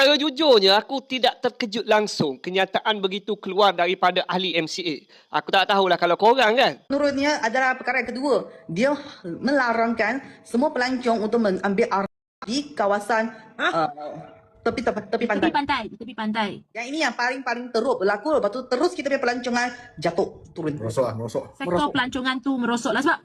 Secara jujurnya, aku tidak terkejut langsung kenyataan begitu keluar daripada ahli MCA. Aku tak tahulah kalau korang kan. Menurutnya adalah perkara yang kedua. Dia melarangkan semua pelancong untuk mengambil arak di kawasan tepi pantai. Di tepi pantai. Yang ini yang paling teruk berlaku. Lepas tu terus kita punya pelancongan jatuh, turun. Merosot. Sektor pelancongan tu merosot lah sebab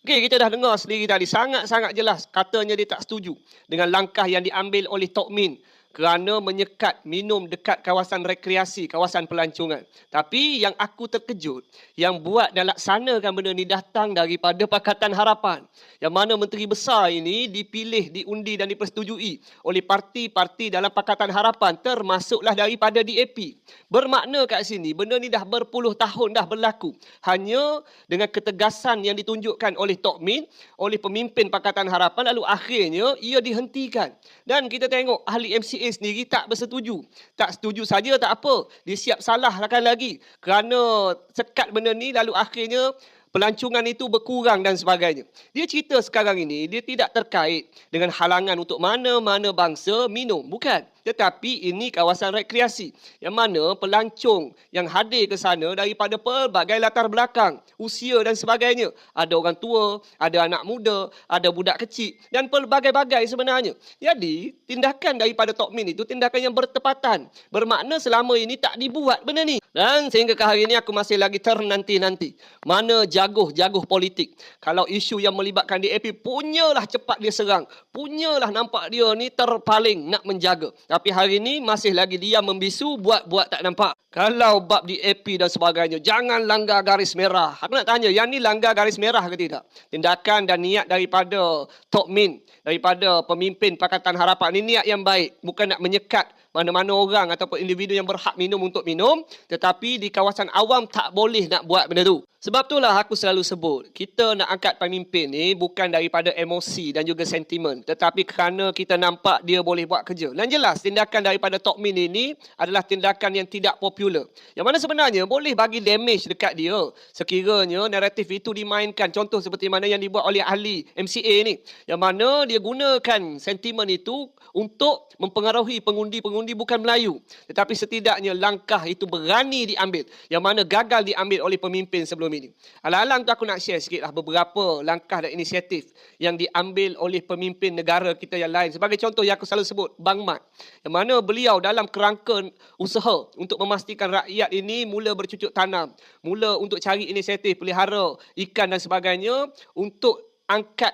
Okey, kita dah dengar sendiri tadi. Sangat-sangat jelas katanya dia tak setuju dengan langkah yang diambil oleh Tok Min kerana menyekat minum dekat kawasan rekreasi, kawasan pelancongan. Tapi yang aku terkejut, yang buat dan laksanakan benda ni datang daripada Pakatan Harapan. Yang mana Menteri Besar ini dipilih, diundi dan dipersetujui oleh parti-parti dalam Pakatan Harapan, termasuklah daripada DAP. Bermakna kat sini, benda ni dah berpuluh tahun dah berlaku. Hanya dengan ketegasan yang ditunjukkan oleh Tok Min, oleh pemimpin Pakatan Harapan, lalu akhirnya ia dihentikan. Dan kita tengok ahli MCA sendiri tak bersetuju. Tak setuju saja tak apa. Dia siap salahkan lagi. Kerana sekat benda ni lalu akhirnya pelancongan itu berkurang dan sebagainya. Dia cerita sekarang ini, dia tidak terkait dengan halangan untuk mana-mana bangsa minum. Bukan. Tetapi ini kawasan rekreasi. Yang mana pelancong yang hadir ke sana daripada pelbagai latar belakang, usia dan sebagainya. Ada orang tua, ada anak muda, ada budak kecil dan pelbagai-bagai sebenarnya. Jadi, tindakan daripada Tok Min itu tindakan yang bertepatan. Bermakna selama ini tak dibuat benda ni. Dan sehingga ke hari ini aku masih lagi ternanti-nanti. Mana jaguh-jaguh politik. Kalau isu yang melibatkan DAP, punyalah cepat dia serang. Punyalah nampak dia ni terpaling nak menjaga. Tapi hari ini masih lagi diam membisu, buat-buat tak nampak. Kalau bab DAP dan sebagainya, jangan langgar garis merah. Aku nak tanya, yang ni langgar garis merah ke tidak? Tindakan dan niat daripada Tok Min, daripada pemimpin Pakatan Harapan, ini niat yang baik. Bukan nak menyekat mana-mana orang ataupun individu yang berhak minum untuk minum, tetapi di kawasan awam tak boleh nak buat benda tu. Sebab itulah aku selalu sebut, kita nak angkat pemimpin ni bukan daripada emosi dan juga sentimen, tetapi kerana kita nampak dia boleh buat kerja. Dan jelas tindakan daripada Tok Min ini adalah tindakan yang tidak popular. Yang mana sebenarnya boleh bagi damage dekat dia sekiranya naratif itu dimainkan. Contoh seperti mana yang dibuat oleh ahli MCA ni. Yang mana dia gunakan sentimen itu untuk mempengaruhi pengundi-pengundi bukan Melayu. Tetapi setidaknya langkah itu berani diambil. Yang mana gagal diambil oleh pemimpin sebelum ini. Alang-alang tu aku nak share sikitlah beberapa langkah dan inisiatif yang diambil oleh pemimpin negara kita yang lain. Sebagai contoh yang aku selalu sebut, Bang Mat. Yang mana beliau dalam kerangka usaha untuk memastikan rakyat ini mula bercucuk tanam. Mula untuk cari inisiatif pelihara ikan dan sebagainya untuk angkat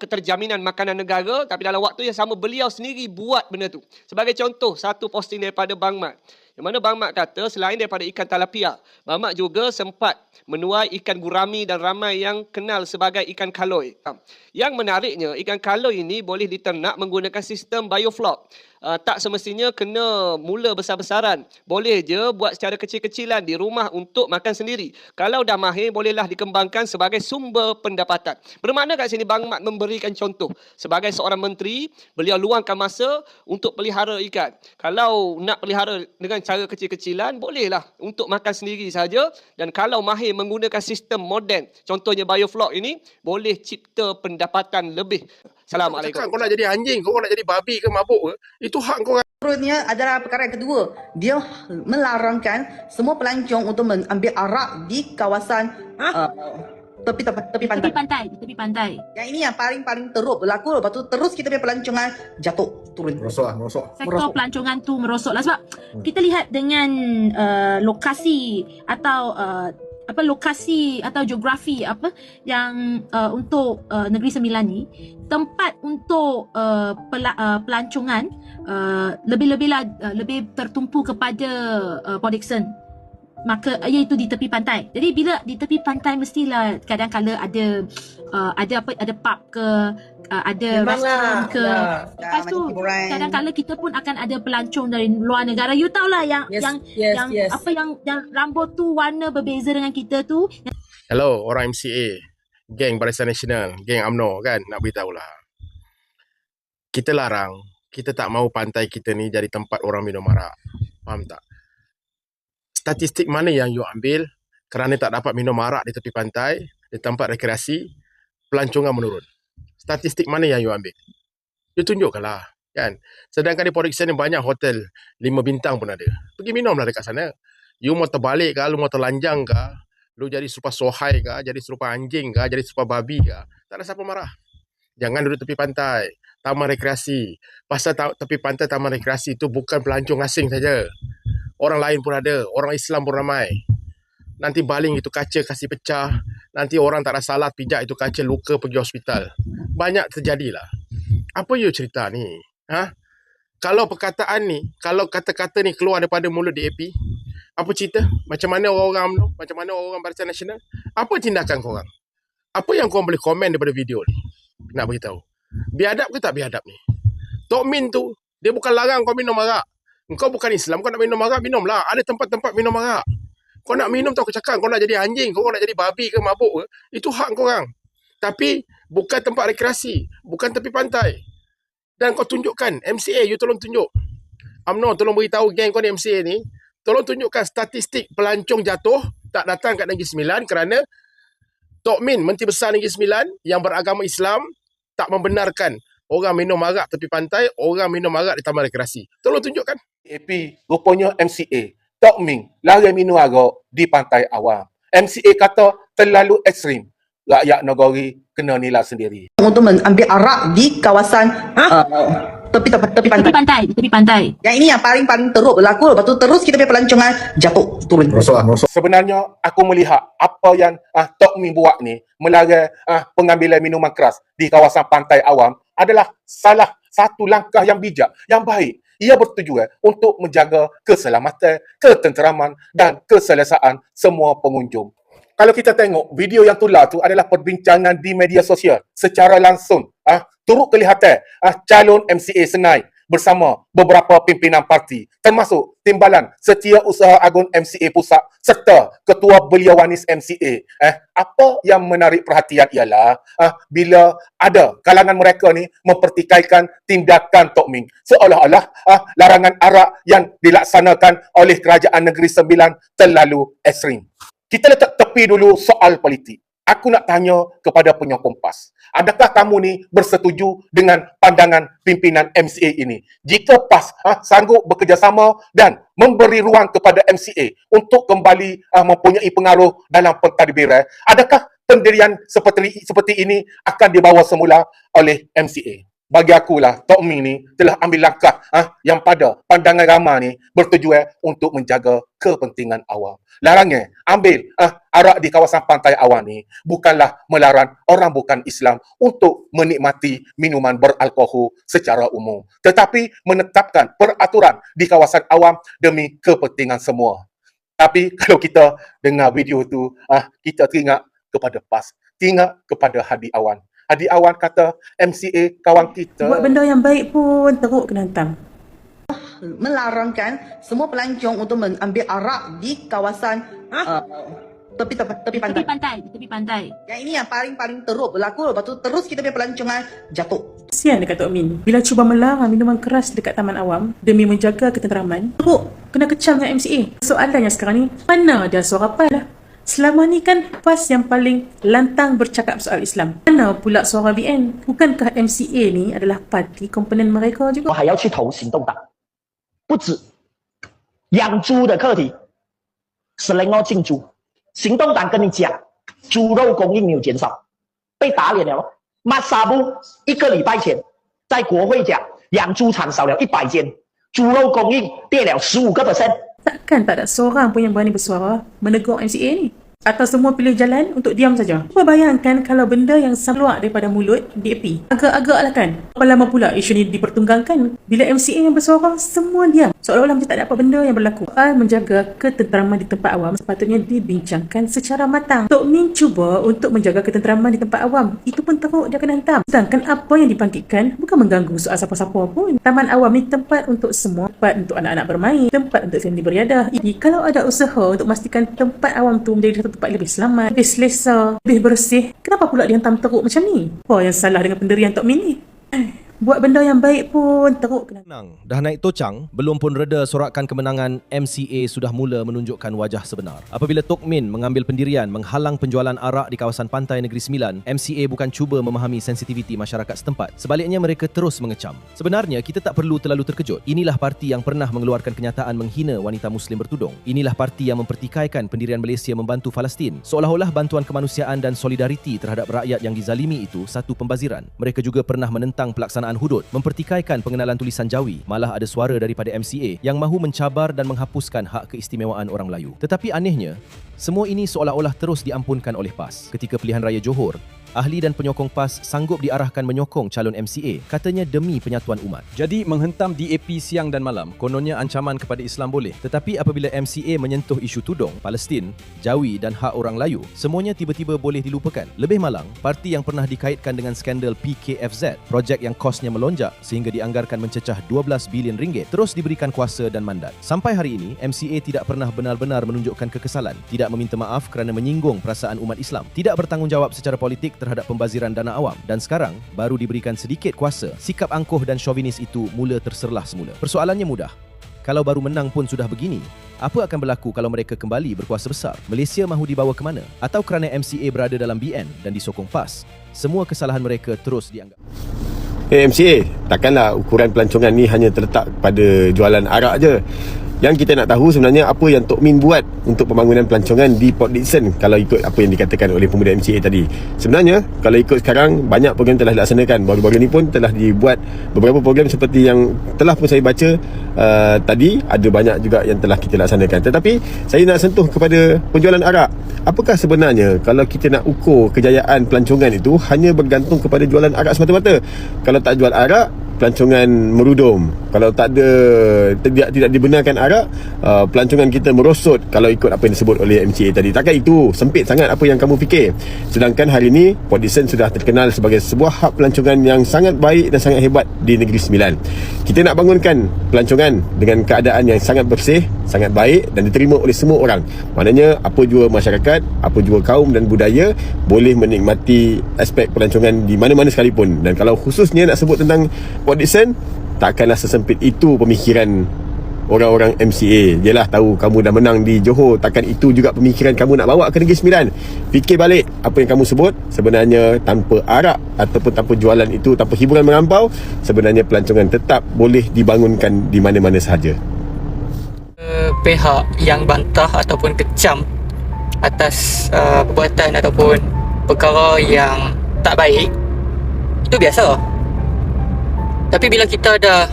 keterjaminan makanan negara, tapi dalam waktu yang sama beliau sendiri buat benda tu. Sebagai contoh, satu posting daripada Bang Mat. Yang mana Bang Mat kata selain daripada ikan talapia, Bang Mat juga sempat menuai ikan gurami dan ramai yang kenal sebagai ikan kaloi. Yang menariknya, ikan kaloi ini boleh diternak menggunakan sistem bioflok. Tak semestinya kena mula besar-besaran. Boleh je buat secara kecil-kecilan di rumah untuk makan sendiri. Kalau dah mahir, bolehlah dikembangkan sebagai sumber pendapatan. Bermakna kat sini Bang Mat memberikan contoh. Sebagai seorang menteri, beliau luangkan masa untuk pelihara ikan. Kalau nak pelihara dengan cara kecil-kecilan, bolehlah untuk makan sendiri saja. Dan kalau mahir menggunakan sistem moden, contohnya bioflok ini, boleh cipta pendapatan lebih. Assalamualaikum. Kau nak jadi anjing, kau nak jadi babi ke mabuk ke? Itu hak kau. Menurutnya adalah perkara yang kedua. Dia melarangkan semua pelancong untuk mengambil arak di kawasan tepi pantai. Di tepi pantai. Yang ini yang paling teruk berlaku. Lepas tu terus kita punya pelancongan jatuh, turun. Merosot. Sektor pelancongan tu merosot lah sebab kita lihat dengan lokasi atau lokasi atau geografi yang untuk Negeri Sembilan ni, tempat untuk pelancongan lebih tertumpu kepada Port Dickson. Maka iaitu di tepi pantai. Jadi bila di tepi pantai mestilah kadang-kala ada pub ke, ada restoran ke. Lepas tu kadang-kala kita pun akan ada pelancong dari luar negara. You tahulah yang rambut tu warna berbeza dengan kita tu. Hello orang MCA, geng Barisan Nasional, geng UMNO kan, nak beritahu lah. Kita larang, kita tak mahu pantai kita ni jadi tempat orang minum arak. Faham tak? Statistik mana yang you ambil kerana tak dapat minum arak di tepi pantai, di tempat rekreasi, pelancongan menurun? Statistik mana yang you ambil? You tunjukkanlah. Kan? Sedangkan di Port Dickson ni banyak hotel 5 bintang pun ada. Pergi minumlah dekat sana. You mau terbalik ke, lu mau terlanjang ke, lu jadi serupa sohai ke, jadi serupa anjing ke, jadi serupa babi ke, tak ada siapa marah. Jangan duduk tepi pantai, taman rekreasi. Pasal tepi pantai taman rekreasi itu bukan pelancong asing saja. Orang lain pun ada, orang Islam pun ramai. Nanti baling itu kaca kasih pecah, nanti orang tak ada salah pijak itu kaca luka pergi hospital. Banyak terjadilah. Apa you cerita ni? Ha? Kalau perkataan ni, kalau kata-kata ni keluar daripada mulut DAP, apa cerita? Macam mana orang-orang UMNO? Macam mana orang Barisan Nasional? Apa tindakan korang? Apa yang korang boleh komen daripada video ni? Nak beritahu. Biadab ke tak biadab ni? Tok Min tu, dia bukan larang kau minum arak. Kau bukan Islam, kau nak minum arak, minumlah. Ada tempat-tempat minum arak. Kau nak minum tu aku cakap, kau nak jadi anjing, kau nak jadi babi ke mabuk ke, itu hak korang. Tapi bukan tempat rekreasi, bukan tepi pantai. Dan kau tunjukkan, MCA, you tolong tunjuk. UMNO tolong beritahu geng kau ni MCA ni, tolong tunjukkan statistik pelancong jatuh tak datang kat Negeri Sembilan kerana Tok Min, Menteri Besar Negeri Sembilan yang beragama Islam, tak membenarkan orang minum arak tepi pantai, orang minum arak di taman rekreasi. Tolong tunjukkan. AP rupanya MCA Tok Min larang minum arak di pantai awam. MCA kata terlalu ekstrim. Rakyat negeri kena nilai sendiri. Untuk mengambil arak di kawasan tepi pantai. Di tepi pantai. Yang ini yang paling teruk berlaku. Lepas tu terus kita punya pelancongan jatuh turun. Sebenarnya aku melihat apa yang Tok Min buat ni melarang pengambilan minuman keras di kawasan pantai awam adalah salah satu langkah yang bijak, yang baik. Ia bertujuan untuk menjaga keselamatan, ketenteraman dan keselesaan semua pengunjung. Kalau kita tengok video yang tular tu adalah perbincangan di media sosial secara langsung. Turut kelihatan calon MCA Senai bersama beberapa pimpinan parti termasuk Timbalan Setiausaha Agung MCA Pusat serta Ketua Beliauwanis MCA. Apa yang menarik perhatian ialah bila ada kalangan mereka ni mempertikaikan tindakan Tok Min seolah-olah larangan arak yang dilaksanakan oleh Kerajaan Negeri Sembilan terlalu ekstrim. Kita letak tepi dulu soal politik. Aku nak tanya kepada penyokong PAS. Adakah kamu ni bersetuju dengan pandangan pimpinan MCA ini? Jika PAS sanggup bekerjasama dan memberi ruang kepada MCA untuk kembali mempunyai pengaruh dalam pentadbiran, adakah pendirian seperti ini akan dibawa semula oleh MCA? Bagi akulah, Tok Min ni telah ambil langkah yang pada pandangan ramai ni bertujuan untuk menjaga kepentingan awam. Larangnya ambil arak di kawasan pantai awam ni bukanlah melarang orang bukan Islam untuk menikmati minuman beralkohol secara umum, tetapi menetapkan peraturan di kawasan awam demi kepentingan semua. Tapi kalau kita dengar video tu, kita teringat kepada PAS, teringat kepada Hadi Awan. Hadi Awan kata MCA kawan kita buat benda yang baik pun teruk kena hantam. Melarangkan semua pelancong untuk mengambil arak di kawasan tepi pantai. Di tepi pantai. Yang ini yang paling teruk berlaku. Lepas tu terus kita punya pelancongan jatuh. Kesian dekat Tok Min. Bila cuba melarang minuman keras dekat taman awam demi menjaga ketenteraman, teruk kena kecam dengan MCA. Soalannya sekarang ni, mana ada suara PAS lah? Selama ni kan PAS yang paling lantang bercakap soal Islam. Mana pula suara BN? Bukankah MCA ni adalah parti komponen mereka juga? 我还要去投行动党，不止养猪的课题，是另外进猪。行动党跟你讲，猪肉供应没有减少，被打脸了。马萨布1个礼拜前在国会讲，养猪场少了100间，猪肉供应跌了15%。 Takkan tak ada seorang pun yang berani bersuara menegur MCA ni? Atau semua pilih jalan untuk diam saja? Cuba bayangkan kalau benda yang keluar daripada mulut DAP. Agak-agak lah kan? Berapa lama pula isu ni dipertunggangkan? Bila MCA yang bersuara, semua diam. Seolah-olah macam tak ada apa benda yang berlaku. Soal menjaga ketenteraman di tempat awam sepatutnya dibincangkan secara matang. Tok Min cuba untuk menjaga ketenteraman di tempat awam. Itu pun teruk dia kena hantam. Sedangkan apa yang dibangkitkan bukan mengganggu soal siapa-siapa pun. Taman awam ni tempat untuk semua. Tempat untuk anak-anak bermain. Tempat untuk seni beriadah. Jadi kalau ada usaha untuk memastikan tempat awam tu menjadi satu tempat lebih selamat, lebih selesa, lebih bersih, kenapa pula dihantam teruk macam ni? Apa yang salah dengan pendirian Tok Min ni? Buat benda yang baik pun teruk kena. Menang. Dah naik tocang, belum pun reda sorakan kemenangan, MCA sudah mula menunjukkan wajah sebenar. Apabila Tok Min mengambil pendirian menghalang penjualan arak di kawasan pantai Negeri Sembilan, MCA bukan cuba memahami sensitiviti masyarakat setempat. Sebaliknya mereka terus mengecam. Sebenarnya kita tak perlu terlalu terkejut. Inilah parti yang pernah mengeluarkan kenyataan menghina wanita Muslim bertudung. Inilah parti yang mempertikaikan pendirian Malaysia membantu Palestin. Seolah-olah bantuan kemanusiaan dan solidariti terhadap rakyat yang dizalimi itu satu pembaziran. Mereka juga pernah menentang pelaksanaan hudud, mempertikaikan pengenalan tulisan Jawi. Malah ada suara daripada MCA yang mahu mencabar dan menghapuskan hak keistimewaan orang Melayu. Tetapi anehnya, semua ini seolah-olah terus diampunkan oleh PAS. Ketika pilihan raya Johor, ahli dan penyokong PAS sanggup diarahkan menyokong calon MCA, katanya demi penyatuan umat. Jadi menghentam DAP siang dan malam, kononnya ancaman kepada Islam boleh. Tetapi apabila MCA menyentuh isu tudung, Palestin, Jawi dan hak orang Melayu, semuanya tiba-tiba boleh dilupakan. Lebih malang, parti yang pernah dikaitkan dengan skandal PKFZ, projek yang kosnya melonjak sehingga dianggarkan mencecah 12 bilion ringgit, terus diberikan kuasa dan mandat. Sampai hari ini, MCA tidak pernah benar-benar menunjukkan kekesalan, tidak meminta maaf kerana menyinggung perasaan umat Islam, tidak bertanggungjawab secara politik terhadap pembaziran dana awam, dan sekarang baru diberikan sedikit kuasa, sikap angkuh dan chauvinis itu mula terserlah semula. Persoalannya mudah. Kalau baru menang pun sudah begini, apa akan berlaku kalau mereka kembali berkuasa besar? Malaysia mahu dibawa ke mana? Atau kerana MCA berada dalam BN dan disokong PAS, semua kesalahan mereka terus dianggap? MCA, takkanlah ukuran pelancongan ni hanya terletak pada jualan arak je. Yang kita nak tahu sebenarnya apa yang Tok Min buat untuk pembangunan pelancongan di Port Dickson kalau ikut apa yang dikatakan oleh pemuda MCA tadi. Sebenarnya kalau ikut sekarang, banyak program telah dilaksanakan. Baru-baru ni pun telah dibuat beberapa program seperti yang telah pun saya baca tadi. Ada banyak juga yang telah kita laksanakan. Tetapi saya nak sentuh kepada penjualan arak. Apakah sebenarnya kalau kita nak ukur kejayaan pelancongan itu hanya bergantung kepada jualan arak semata-mata? Kalau tak jual arak, pelancongan merudum. Kalau tak ada, tidak dibenarkan arak, pelancongan kita merosot kalau ikut apa yang disebut oleh MCA tadi. Takkan itu sempit sangat apa yang kamu fikir? Sedangkan hari ini Port Dickson sudah terkenal sebagai sebuah hub pelancongan yang sangat baik dan sangat hebat di Negeri Sembilan. Kita nak bangunkan pelancongan dengan keadaan yang sangat bersih, sangat baik dan diterima oleh semua orang. Maknanya apa jua masyarakat, apa jua kaum dan budaya boleh menikmati aspek pelancongan di mana-mana sekalipun. Dan kalau khususnya nak sebut tentang Port Dickson, takkanlah sesempit itu pemikiran orang-orang MCA. Jelah tahu kamu dah menang di Johor, takkan itu juga pemikiran kamu nak bawa ke Negeri Sembilan. Fikir balik apa yang kamu sebut. Sebenarnya tanpa arak ataupun tanpa jualan itu, tanpa hiburan melampau, sebenarnya pelancongan tetap boleh dibangunkan di mana-mana sahaja. Pihak yang bantah ataupun kecam atas perbuatan ataupun perkara yang tak baik, itu biasa. Tapi bila kita dah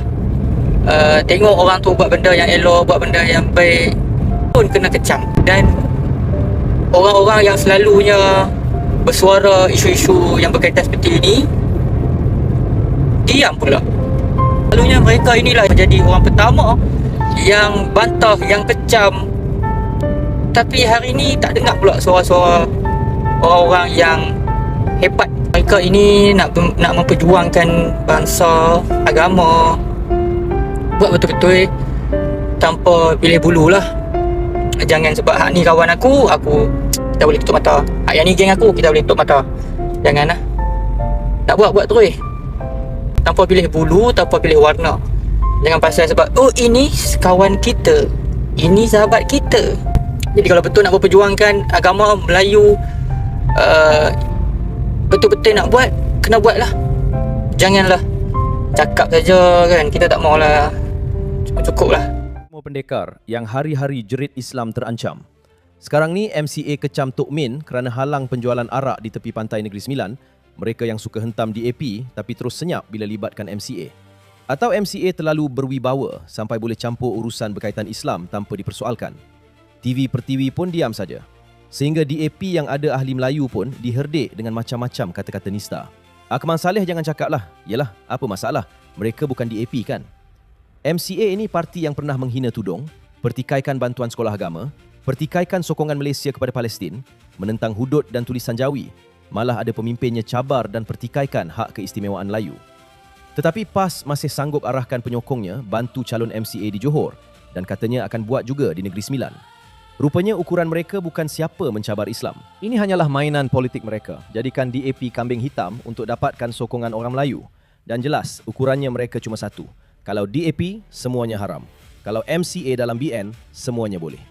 tengok orang tu buat benda yang elok, buat benda yang baik, pun kena kecam. Dan orang-orang yang selalunya bersuara isu-isu yang berkaitan seperti ini, diam pula. Selalunya mereka inilah menjadi orang pertama yang bantah, yang kecam. Tapi hari ini tak dengar pula suara-suara orang-orang yang hebat. Mereka ini nak memperjuangkan bangsa, agama, buat betul-betul tanpa pilih bulu lah. Jangan sebab hak ni kawan aku kita boleh tutup mata. Hak yang ni geng aku, kita boleh tutup mata. Jangan lah. Nak buat terus, tanpa pilih bulu, tanpa pilih warna. Jangan pasal sebab ini kawan kita, ini sahabat kita. Jadi kalau betul nak berperjuangkan agama Melayu, betul-betul nak buat, kena buat lah. Janganlah cakap saja kan, kita tak maulah. Cukup lah. Semua pendekar yang hari-hari jerit Islam terancam. Sekarang ni MCA kecam Tok Min kerana halang penjualan arak di tepi pantai Negeri Sembilan. Mereka yang suka hentam DAP tapi terus senyap bila libatkan MCA. Atau MCA terlalu berwibawa sampai boleh campur urusan berkaitan Islam tanpa dipersoalkan. TV per TV pun diam saja. Sehingga DAP yang ada ahli Melayu pun diherdik dengan macam-macam kata-kata nista. Akmal Saleh jangan cakap lah. Yelah, apa masalah? Mereka bukan DAP kan? MCA ini parti yang pernah menghina tudung, pertikaikan bantuan sekolah agama, pertikaikan sokongan Malaysia kepada Palestin, menentang hudud dan tulisan Jawi. Malah ada pemimpinnya cabar dan pertikaikan hak keistimewaan Melayu. Tetapi PAS masih sanggup arahkan penyokongnya bantu calon MCA di Johor dan katanya akan buat juga di Negeri Sembilan. Rupanya ukuran mereka bukan siapa mencabar Islam. Ini hanyalah mainan politik mereka. Jadikan DAP kambing hitam untuk dapatkan sokongan orang Melayu Dan jelas, ukurannya mereka cuma satu. Kalau DAP, semuanya haram. Kalau MCA dalam BN, semuanya boleh.